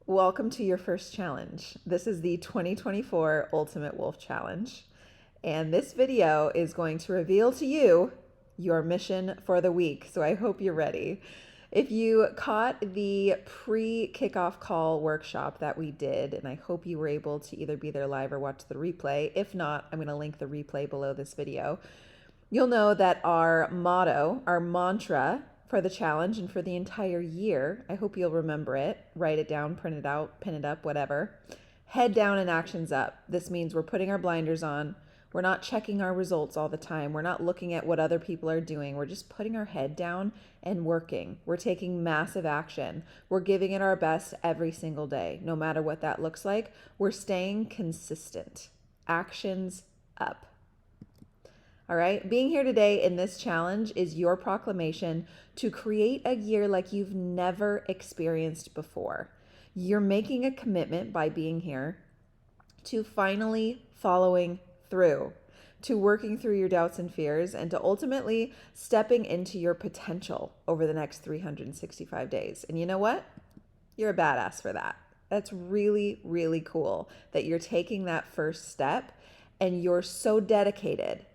Welcome to your first challenge. This is the 2024 Ultimate Wolf Challenge. And this video is going to reveal to you your mission for the week. So I hope you're ready. If you caught the pre-kickoff call workshop that we did, and I hope you were able to either be there live or watch the replay. If not, I'm going to link the replay below this video. You'll know that our motto, our mantra for the challenge and for the entire year, I hope you'll remember it, write it down, print it out, pin it up, whatever. Head down and actions up. This means we're putting our blinders on. We're not checking our results all the time. We're not looking at what other people are doing. We're just putting our head down and working. We're taking massive action. We're giving it our best every single day, no matter what that looks like. We're staying consistent. Actions up. All right, being here today in this challenge is your proclamation to create a year like you've never experienced before. You're making a commitment by being here to finally following through, to working through your doubts and fears, and to ultimately stepping into your potential over the next 365 days. And you know what? You're a badass for that. That's really, really cool that you're taking that first step and you're so dedicated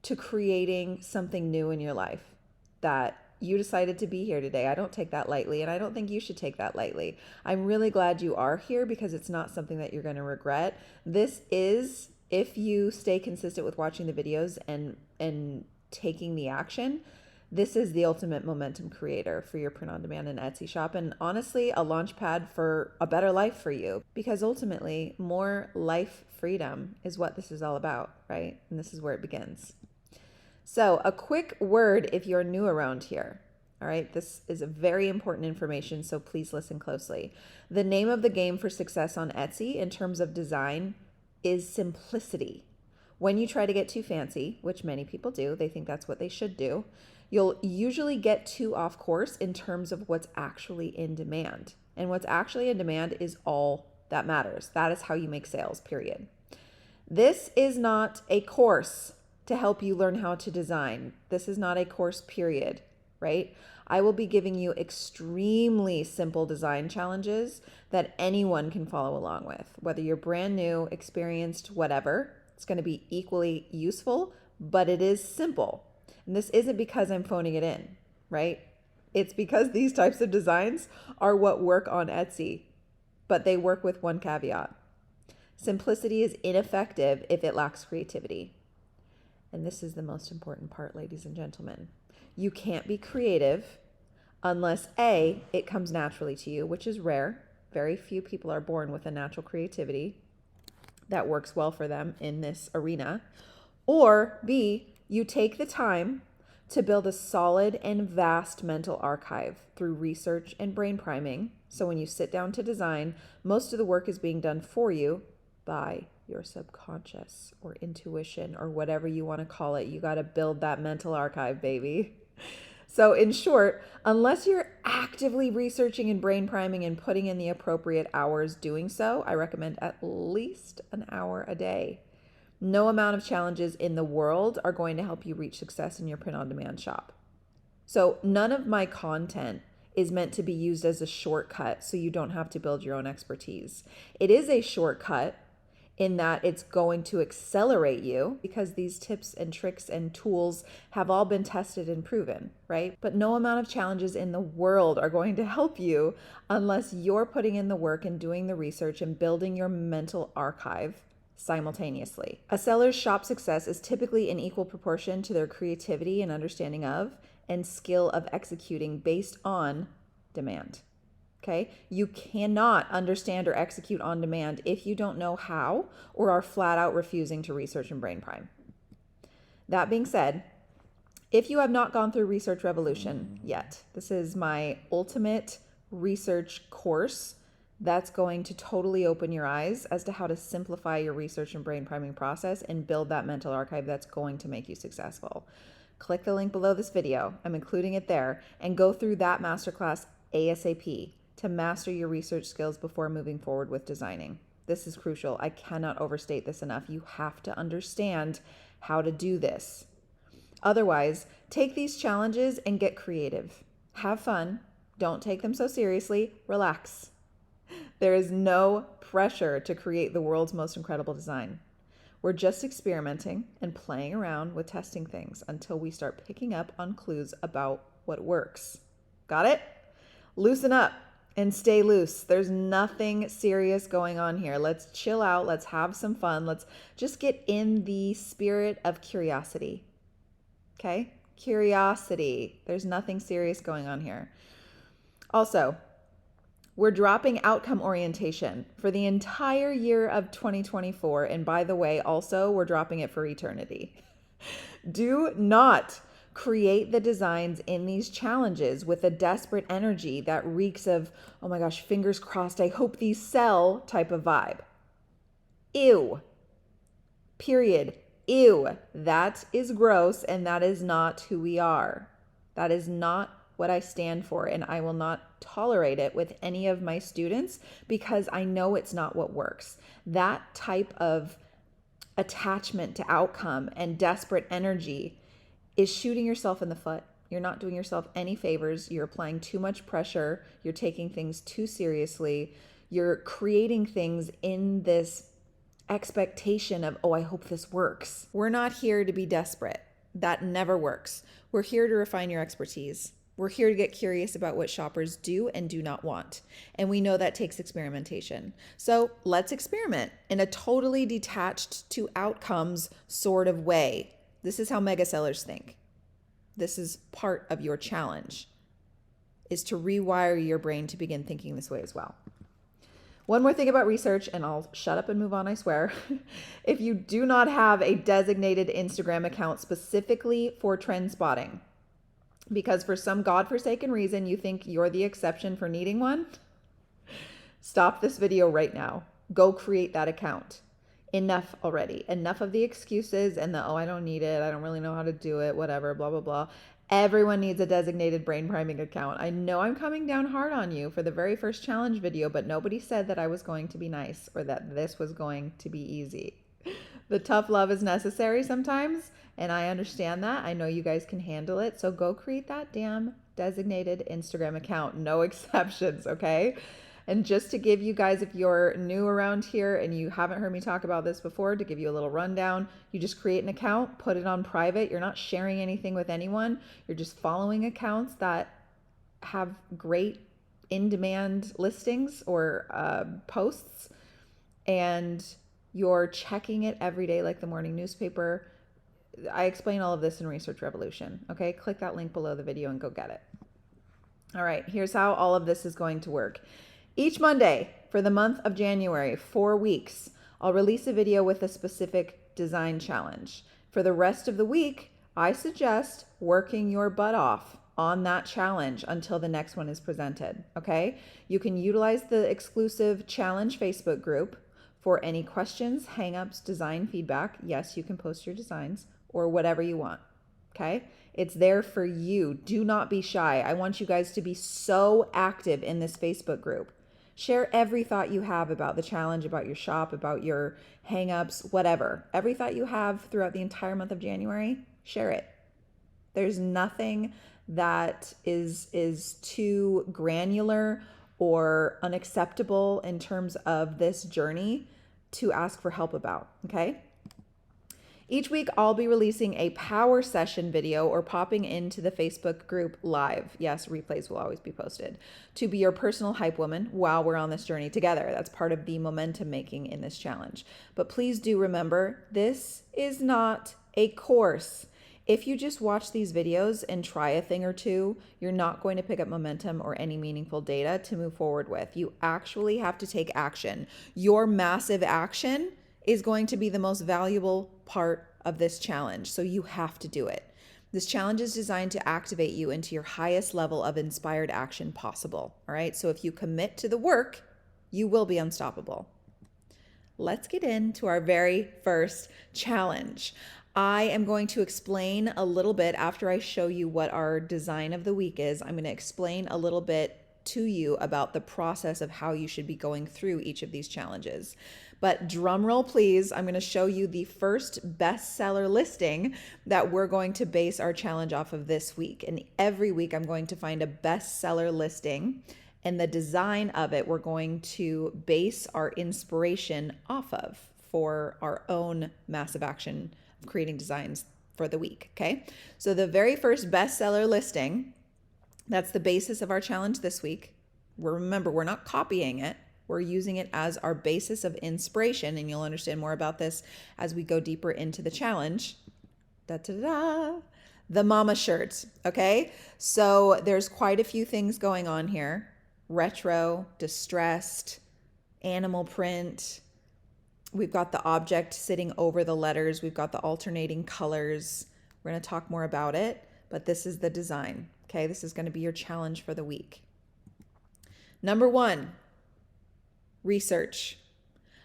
to creating something new in your life that you decided to be here today. I don't take that lightly, and I don't think you should take that lightly. I'm really glad you are here because it's not something that you're going to regret. This is, if you stay consistent with watching the videos and taking the action, this is the ultimate momentum creator for your print on demand and Etsy shop, and honestly, a launch pad for a better life for you, because ultimately more life freedom is what this is all about, right? And this is where it begins. So a quick word if you're new around here. All right, this is a very important information, so please listen closely. The name of the game for success on Etsy in terms of design is simplicity. When you try to get too fancy, which many people do, they think that's what they should do, you'll usually get too off course in terms of what's actually in demand. And what's actually in demand is all that matters. That is how you make sales, period. This is not a course to help you learn how to design. This is not a course, period, right? I will be giving you extremely simple design challenges that anyone can follow along with. Whether you're brand new, experienced, whatever, it's going to be equally useful, but it is simple. And this isn't because I'm phoning it in, right? It's because these types of designs are what work on Etsy, but they work with one caveat. Simplicity is ineffective if it lacks creativity. And this is the most important part, ladies and gentlemen. You can't be creative unless A, it comes naturally to you, which is rare. Very few people are born with a natural creativity that works well for them in this arena. Or B, you take the time to build a solid and vast mental archive through research and brain priming. So when you sit down to design, most of the work is being done for you by your subconscious or intuition or whatever you want to call it. You got to build that mental archive, baby. So in short, unless you're actively researching and brain priming and putting in the appropriate hours doing so, I recommend at least an hour a day. No amount of challenges in the world are going to help you reach success in your print on demand shop. So none of my content is meant to be used as a shortcut so you don't have to build your own expertise. It is a shortcut in that it's going to accelerate you because these tips and tricks and tools have all been tested and proven, right? But no amount of challenges in the world are going to help you unless you're putting in the work and doing the research and building your mental archive simultaneously. A seller's shop success is typically in equal proportion to their creativity and understanding of and skill of executing based on demand. Okay, you cannot understand or execute on demand if you don't know how or are flat out refusing to research and brain prime. That being said, if you have not gone through Research Revolution yet, this is my ultimate research course that's going to totally open your eyes as to how to simplify your research and brain priming process and build that mental archive that's going to make you successful. Click the link below this video. I'm including it there, and go through that masterclass ASAP to master your research skills before moving forward with designing. This is crucial. I cannot overstate this enough. You have to understand how to do this. Otherwise, take these challenges and get creative. Have fun. Don't take them so seriously. Relax. There is no pressure to create the world's most incredible design. We're just experimenting and playing around with testing things until we start picking up on clues about what works. Got it? Loosen up and stay loose. There's nothing serious going on here. Let's chill out. Let's have some fun. Let's just get in the spirit of curiosity. Okay? Curiosity. There's nothing serious going on here. Also, we're dropping outcome orientation for the entire year of 2024. And by the way, also, we're dropping it for eternity. Do not create the designs in these challenges with a desperate energy that reeks of, oh my gosh, fingers crossed, I hope these sell type of vibe. Ew. Period. Ew. That is gross, and that is not who we are. That is not what I stand for, and I will not tolerate it with any of my students because I know it's not what works. That type of attachment to outcome and desperate energy is shooting yourself in the foot. You're not doing yourself any favors. You're applying too much pressure. You're taking things too seriously. You're creating things in this expectation of, oh, I hope this works. We're not here to be desperate. That never works. We're here to refine your expertise. We're here to get curious about what shoppers do and do not want. And we know that takes experimentation. So let's experiment in a totally detached to outcomes sort of way. This is how mega sellers think. This is part of your challenge, is to rewire your brain to begin thinking this way as well. One more thing about research, and I'll shut up and move on, I swear. If you do not have a designated Instagram account specifically for trend spotting, because for some godforsaken reason you think you're the exception for needing one, stop this video right now. Go create that account. Enough already. Enough of the excuses and the, oh, I don't need it. I don't really know how to do it, whatever, blah, blah, blah. Everyone needs a designated brain priming account. I know I'm coming down hard on you for the very first challenge video, but nobody said that I was going to be nice or that this was going to be easy. The tough love is necessary sometimes, and I understand that. I know you guys can handle it. So go create that damn designated Instagram account. No exceptions, okay? And just to give you guys, if you're new around here and you haven't heard me talk about this before, to give you a little rundown, you just create an account, put it on private. You're not sharing anything with anyone. You're just following accounts that have great in-demand listings or posts, and you're checking it every day like the morning newspaper. I explain all of this in Research Revolution. Okay, click that link below the video and go get it. All right, here's how all of this is going to work. Each Monday for the month of January, 4 weeks, I'll release a video with a specific design challenge. For the rest of the week, I suggest working your butt off on that challenge until the next one is presented, okay? You can utilize the exclusive challenge Facebook group for any questions, hangups, design feedback. Yes, you can post your designs or whatever you want, okay? It's there for you. Do not be shy. I want you guys to be so active in this Facebook group. Share every thought you have about the challenge, about your shop, about your hangups, whatever. Every thought you have throughout the entire month of January, share it. There's nothing that is too granular or unacceptable in terms of this journey to ask for help about, okay? Each week, I'll be releasing a power session video or popping into the Facebook group live. Yes, replays will always be posted to be your personal hype woman while we're on this journey together. That's part of the momentum making in this challenge. But please do remember, this is not a course. If you just watch these videos and try a thing or two, you're not going to pick up momentum or any meaningful data to move forward with. You actually have to take action. Your massive action is going to be the most valuable part of this challenge. So you have to do it. This challenge is designed to activate you into your highest level of inspired action possible. All right. So if you commit to the work, you will be unstoppable. Let's get into our very first challenge. I am going to explain a little bit after I show you what our design of the week is. I'm going to explain a little bit to you about the process of how you should be going through each of these challenges. But drum roll, please. I'm going to show you the first bestseller listing that we're going to base our challenge off of this week. And every week I'm going to find a bestseller listing And the design of it, we're going to base our inspiration off of for our own massive action of creating designs for the week. Okay. So the very first bestseller listing, that's the basis of our challenge this week. Remember, we're not copying it. We're using it as our basis of inspiration. And you'll understand more about this as we go deeper into the challenge. Da-da-da. The mama shirt. Okay. So there's quite a few things going on here. Retro, distressed, animal print. We've got the object sitting over the letters. We've got the alternating colors. We're going to talk more about it, but this is the design. Okay, this is going to be your challenge for the week. Number 1, research.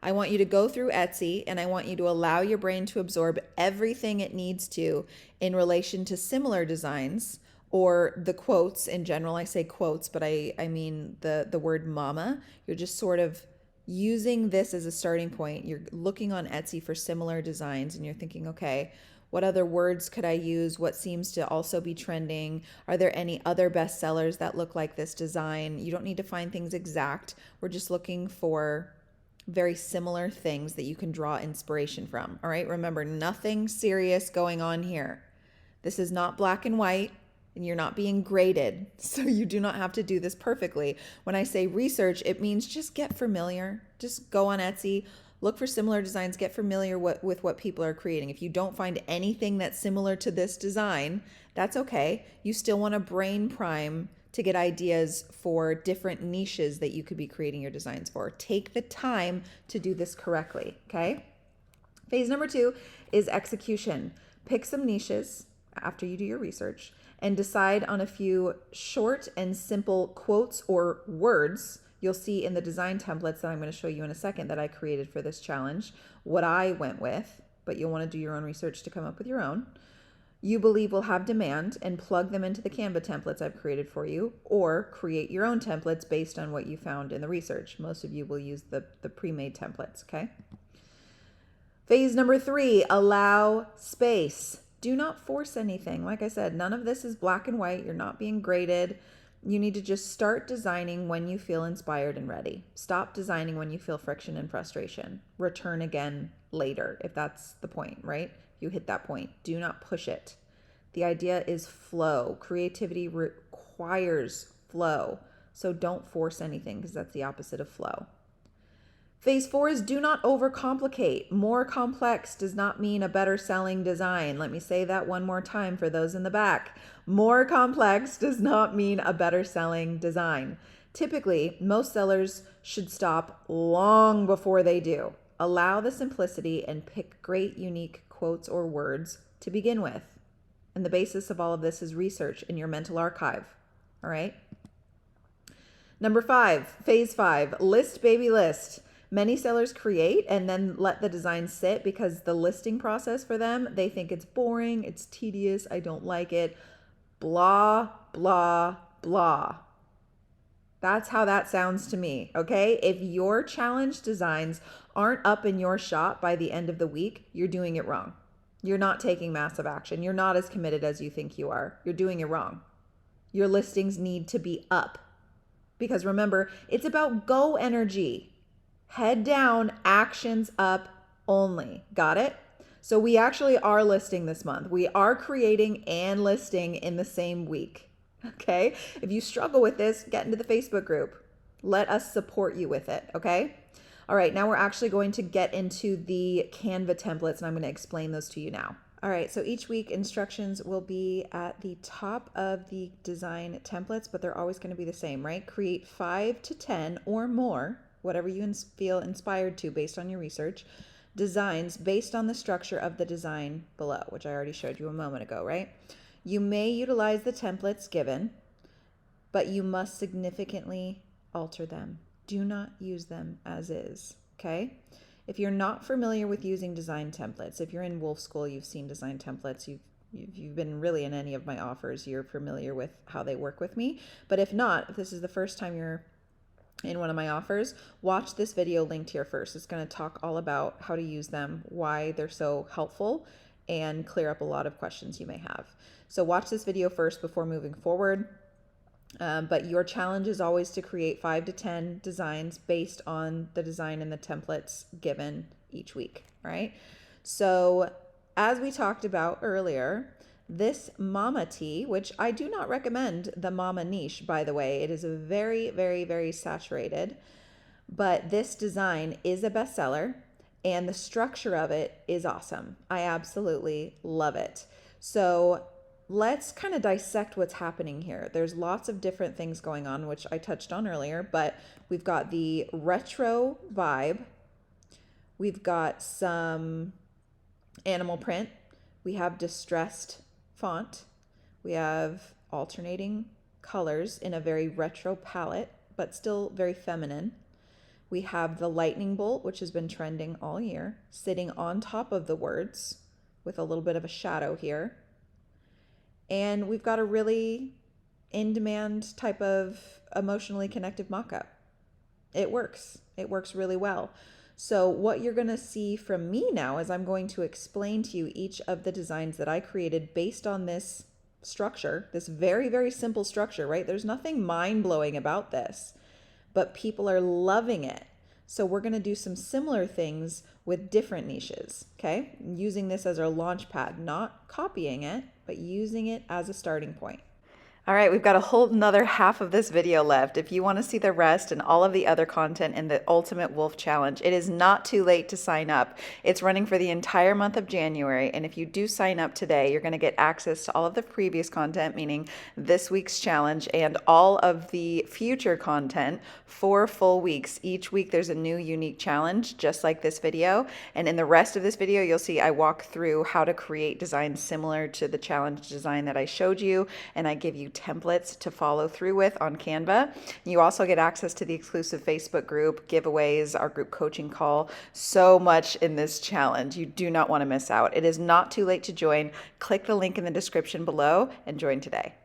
I want you to go through Etsy and I want you to allow your brain to absorb everything it needs to in relation to similar designs or the quotes in general. I say quotes, but I mean the word mama. You're just sort of using this as a starting point. You're looking on Etsy for similar designs and you're thinking, okay, what other words could I use? What seems to also be trending? Are there any other bestsellers that look like this design? You don't need to find things exact. We're just looking for very similar things that you can draw inspiration from. All right, remember, nothing serious going on here. This is not black and white. And you're not being graded, so you do not have to do this perfectly. When I say research, it means just get familiar. Just go on Etsy, look for similar designs, get familiar with what people are creating. If you don't find anything that's similar to this design, that's okay. You still want to brain prime to get ideas for different niches that you could be creating your designs for. Take the time to do this correctly, okay? Phase number 2 is execution. Pick some niches after you do your research and decide on a few short and simple quotes or words. You'll see in the design templates that I'm going to show you in a second that I created for this challenge, what I went with, but you'll want to do your own research to come up with your own. You believe will have demand and plug them into the Canva templates I've created for you, or create your own templates based on what you found in the research. Most of you will use the pre-made templates, okay? Phase number 3, allow space. Do not force anything. Like I said, none of this is black and white. You're not being graded. You need to just start designing when you feel inspired and ready. Stop designing when you feel friction and frustration. Return again later if that's the point, right? You hit that point. Do not push it. The idea is flow. Creativity requires flow. So don't force anything because that's the opposite of flow. Phase 4 is do not overcomplicate. More complex does not mean a better selling design. Let me say that one more time for those in the back. More complex does not mean a better selling design. Typically, most sellers should stop long before they do. Allow the simplicity and pick great unique quotes or words to begin with. And the basis of all of this is research in your mental archive. All right? Number 5, phase 5, list baby list. Many sellers create and then let the design sit because the listing process for them, they think it's boring, it's tedious, I don't like it, blah, blah, blah. That's how that sounds to me, okay? If your challenge designs aren't up in your shop by the end of the week, you're doing it wrong. You're not taking massive action. You're not as committed as you think you are. You're doing it wrong. Your listings need to be up because remember, it's about go energy. Head down, actions up only. Got it? So we actually are listing this month. We are creating and listing in the same week. Okay? If you struggle with this, get into the Facebook group. Let us support you with it. Okay? All right, now we're actually going to get into the Canva templates and I'm going to explain those to you now. All right, so each week instructions will be at the top of the design templates, but they're always going to be the same, right? Create 5 to 10 or more, whatever you feel inspired to based on your research, designs based on the structure of the design below, which I already showed you a moment ago, right? You may utilize the templates given, but you must significantly alter them. Do not use them as is, okay? If you're not familiar with using design templates, if you're in Wolf School, you've seen design templates, you've been really in any of my offers, you're familiar with how they work with me. But if not, if this is the first time you're in one of my offers, watch this video linked here first. It's going to talk all about how to use them, why they're so helpful, and clear up a lot of questions you may have. So watch this video first before moving forward. But your challenge is always to create 5 to 10 designs based on the design and the templates given each week, right? So as we talked about earlier, this mama tee, which I do not recommend the mama niche, by the way, it is a very, very, very saturated, but this design is a bestseller and the structure of it is awesome. I absolutely love it. So let's kind of dissect what's happening here. There's lots of different things going on, which I touched on earlier, but we've got the retro vibe. We've got some animal print. We have distressed font. We have alternating colors in a very retro palette, but still very feminine. We have the lightning bolt, which has been trending all year, sitting on top of the words with a little bit of a shadow here. And we've got a really in-demand type of emotionally connective mock-up. It works. It works really well. So what you're going to see from me now is I'm going to explain to you each of the designs that I created based on this structure, this very, very simple structure, right? There's nothing mind-blowing about this, but people are loving it. So we're going to do some similar things with different niches, okay? Using this as our launch pad, not copying it, but using it as a starting point. All right, we've got a whole another half of this video left. If you want to see the rest and all of the other content in the Ultimate Wolf Challenge, it is not too late to sign up. It's running for the entire month of January, and if you do sign up today, you're going to get access to all of the previous content, meaning this week's challenge, and all of the future content for full weeks. Each week there's a new unique challenge, just like this video, and in the rest of this video, you'll see I walk through how to create designs similar to the challenge design that I showed you, and I give you templates to follow through with on Canva. You also get access to the exclusive Facebook group, giveaways, our group coaching call, so much in this challenge. You do not want to miss out. It is not too late to join. Click the link in the description below and join today.